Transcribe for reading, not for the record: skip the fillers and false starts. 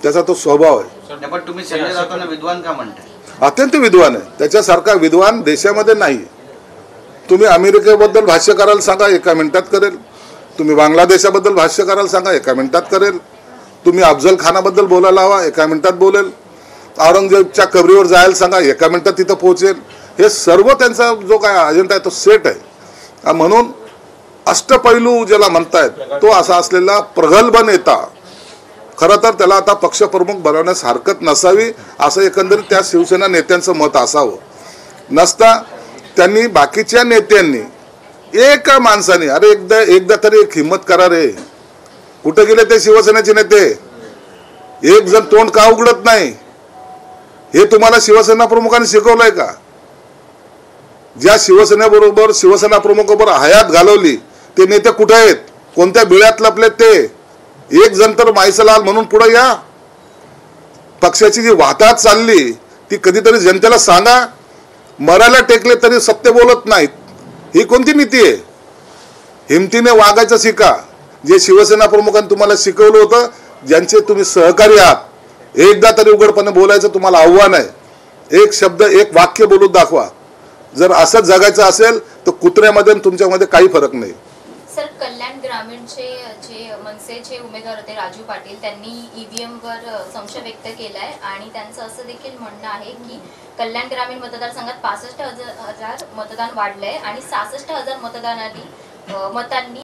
त्याचा तो स्वभाव आहे। पण तुम्ही संजय राऊतांना विद्वान का म्हणताय? अत्यंत विद्वान आहे, त्याच्यासारखा विद्वान देशामध्ये नाही। तुम्ही अमेरिकेबद्दल भाष्य करायला सांगा, एका मिनिटात करेल। तुम्ही बांगलादेशाबद्दल भाष्य करायला सांगा, एका मिनिटात करेल। तुम्ही अफजल खानाबद्दल बोलायला हवा, एका मिनिटात बोलेल। औरंगजेबच्या कबरीवर जायला सांगा, एका मिनिटात तिथं पोहोचेल। हे सर्व त्यांचा जो काय अजेंडा आहे तो सेट आहे। म्हणून अष्टपैलू ज्याला म्हणतायत तो असा असलेला प्रगल्भ नेता, खरं तर त्याला आता पक्षप्रमुख बनवण्यास हरकत नसावी असं एकंदरीत त्या शिवसेना नेत्यांचं मत असावं। नसता त्यांनी बाकीच्या नेत्यांनी एका माणसाने अरे एकदा तरी एक हिम्मत करा रे, कुठे गेले ते शिवसेनेचे नेते? एक जण तोंड का उघडत नाही? हे तुम्हाला शिवसेना प्रमुखांनी शिकवलंय का? ज्या शिवसेनेबरोबर शिवसेना प्रमुखाबरोबर हयात घालवली ते नेते कुठे आहेत? कोणत्या बिळ्यात लपलेत ते? एक जण तर माईसलाल म्हणून पुढे या। पक्षाची जी वाहतात चालली ती कधीतरी जनतेला सांगा। मरायला टेकले तरी सत्य बोलत नाहीत, ही कोणती नीती आहे? हिमतीने वागायचं शिका, जे शिवसेना प्रमुखांनी तुम्हाला शिकवलं होतं, ज्यांचे तुम्ही सहकारी आहात। एकदा तरी उघडपणे बोलायचं तुम्हाला आव्हान आहे। एक शब्द एक वाक्य बोलून दाखवा। जर असंच जगायचं असेल तर कुत्र्यामध्ये आणि तुमच्यामध्ये काही फरक नाही। सर, कल्याण ग्रामीणचे जे मनसेचे उमेदवार होते राजू पाटील, त्यांनी ईव्हीएम वर संशय व्यक्त केलाय आणि त्यांचं असं देखील म्हणणं आहे की कल्याण ग्रामीण मतदारसंघात 65,000 मतदान वाढलंय आणि 66,000 मतांनी